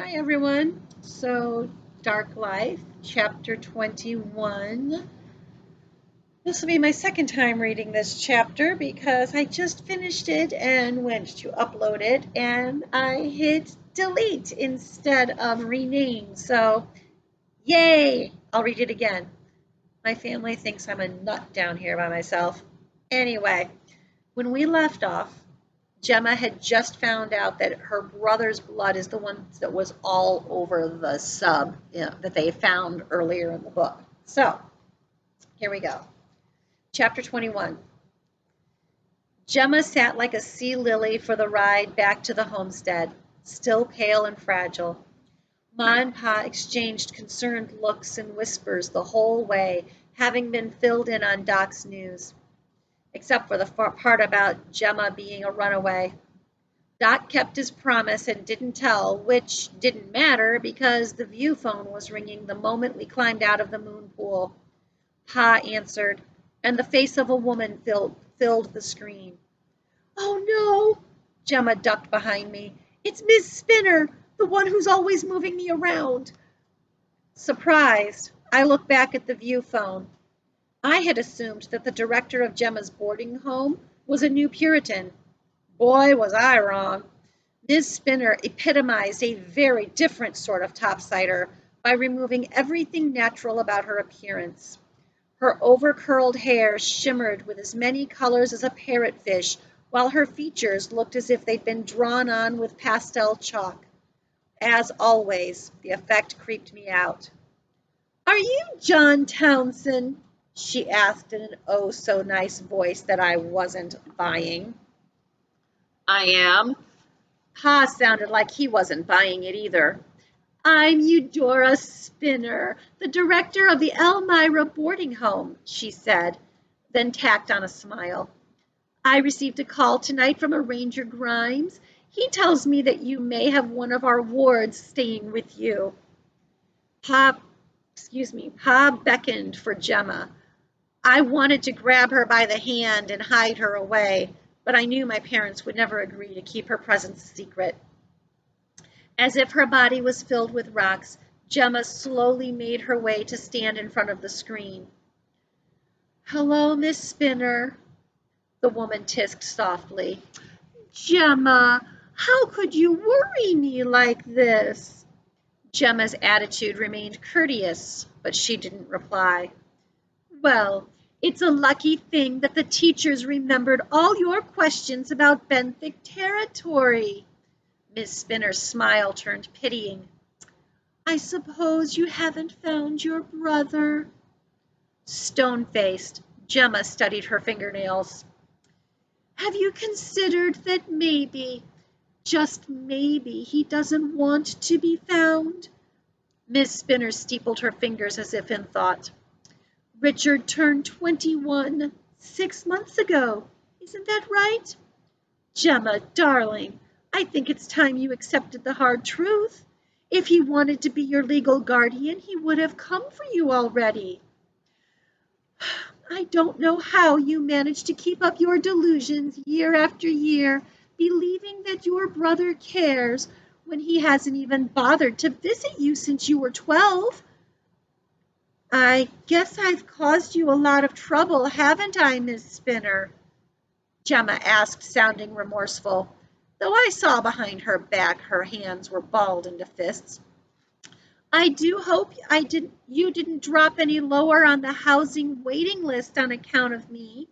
Hi, everyone. So, Dark Life, Chapter 21. This will be my second time reading this chapter because I just finished it and went to upload it and I hit delete instead of rename. So, yay! I'll read it again. My family thinks I'm a nut down here by myself. Anyway, when we left off, Gemma had just found out that her brother's blood is the one that was all over the sub that they found earlier in the book. So, here we go. Chapter 21. Gemma sat like a sea lily for the ride back to the homestead, still pale and fragile. Ma and Pa exchanged concerned looks and whispers the whole way, having been filled in on Doc's news, except for the part about Gemma being a runaway. Doc kept his promise and didn't tell, which didn't matter because the view phone was ringing the moment we climbed out of the moon pool. Pa answered, and the face of a woman filled the screen. "Oh, no!" Gemma ducked behind me. "It's Miss Spinner, the one who's always moving me around." Surprised, I looked back at the view phone. I had assumed that the director of Gemma's boarding home was a new Puritan. Boy, was I wrong. Ms. Spinner epitomized a very different sort of topsider by removing everything natural about her appearance. Her over-curled hair shimmered with as many colors as a parrotfish, while her features looked as if they'd been drawn on with pastel chalk. As always, the effect creeped me out. "Are you John Townsend?" she asked in an oh-so-nice voice that I wasn't buying. "I am." Pa sounded like he wasn't buying it either. "I'm Eudora Spinner, the director of the Elmira boarding home," she said, then tacked on a smile. "I received a call tonight from a Ranger Grimes. He tells me that you may have one of our wards staying with you." Pa beckoned for Gemma. I wanted to grab her by the hand and hide her away, but I knew my parents would never agree to keep her presence secret. As if her body was filled with rocks, Gemma slowly made her way to stand in front of the screen. "Hello, Miss Spinner," the woman tisked softly. "Gemma, how could you worry me like this?" Gemma's attitude remained courteous, but she didn't reply. "Well, it's a lucky thing that the teachers remembered all your questions about benthic territory." Miss Spinner's smile turned pitying. "I suppose you haven't found your brother?" Stone-faced, Gemma studied her fingernails. "Have you considered that maybe, just maybe, he doesn't want to be found?" Miss Spinner steepled her fingers as if in thought. "Richard turned 21 6 months ago. Isn't that right? Gemma, darling, I think it's time you accepted the hard truth. If he wanted to be your legal guardian, he would have come for you already." "I don't know how you manage to keep up your delusions year after year, believing that your brother cares when he hasn't even bothered to visit you since you were 12. "I guess I've caused you a lot of trouble, haven't I, Miss Spinner?" Gemma asked, sounding remorseful, though I saw behind her back her hands were balled into fists. "I do hope you didn't drop any lower on the housing waiting list on account of me.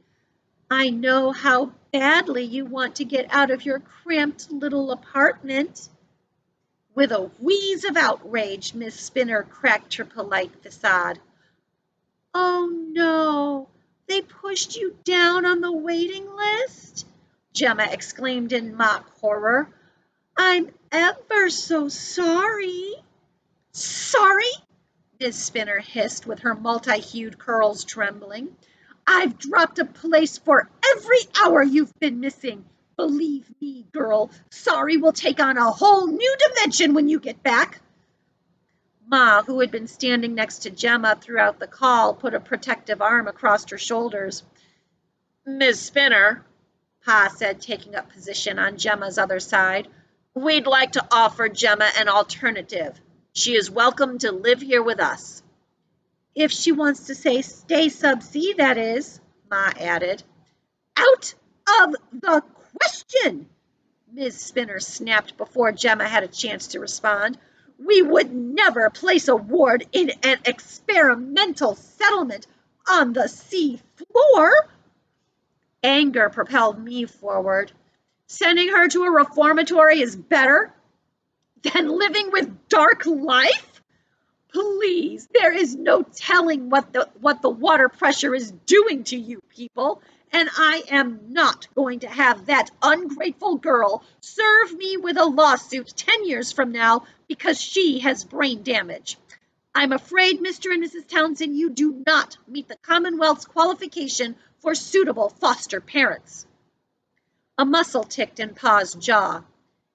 I know how badly you want to get out of your cramped little apartment." With a wheeze of outrage, Miss Spinner cracked her polite facade. "Oh, no, they pushed you down on the waiting list?" Gemma exclaimed in mock horror. "I'm ever so sorry." "Sorry?" Miss Spinner hissed with her multi-hued curls trembling. "I've dropped a place for every hour you've been missing. Believe me, girl, sorry will take on a whole new dimension when you get back." Ma, who had been standing next to Gemma throughout the call, put a protective arm across her shoulders. "Miss Spinner," Pa said, taking up position on Gemma's other side, We'd like to offer Gemma an alternative. She is welcome to live here with us. If she wants to stay sub-sea, that is, Ma added. Out of the question, Ms. Spinner snapped before Gemma had a chance to respond. We would never place a ward in an experimental settlement on the sea floor. Anger propelled me forward. Sending her to a reformatory is better than living with dark life? Please, there is no telling what the water pressure is doing to you people, and I am not going to have that ungrateful girl serve me with a lawsuit 10 years from now because she has brain damage. I'm afraid, Mr. and Mrs. Townsend, you do not meet the Commonwealth's qualification for suitable foster parents. A muscle ticked in Pa's jaw,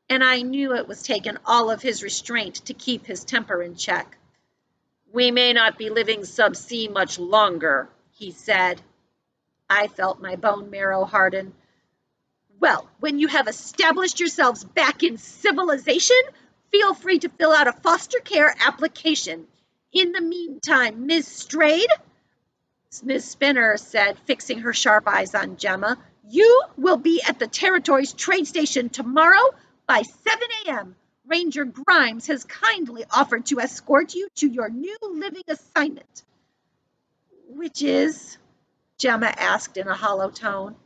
and I knew it was taking all of his restraint to keep his temper in check. We may not be living sub-sea much longer, he said. I felt my bone marrow harden. Well, when you have established yourselves back in civilization, feel free to fill out a foster care application. In the meantime, Miss Strayed, Miss Spinner said, fixing her sharp eyes on Gemma, you will be at the Territory's trade station tomorrow by 7 a.m. Ranger Grimes has kindly offered to escort you to your new living assignment. Which is? Gemma asked in a hollow tone.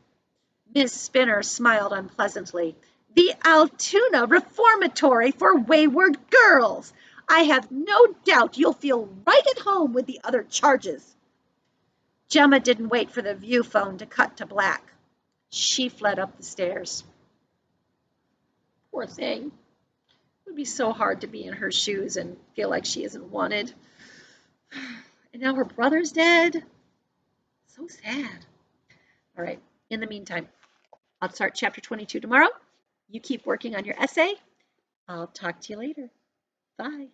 Miss Spinner smiled unpleasantly. The Altoona Reformatory for Wayward Girls. I have no doubt you'll feel right at home with the other charges. Gemma didn't wait for the view phone to cut to black. She fled up the stairs. Poor thing. It would be so hard to be in her shoes and feel like she isn't wanted. And now her brother's dead. So sad. All right, in the meantime, I'll start chapter 22 tomorrow. You keep working on your essay. I'll talk to you later. Bye.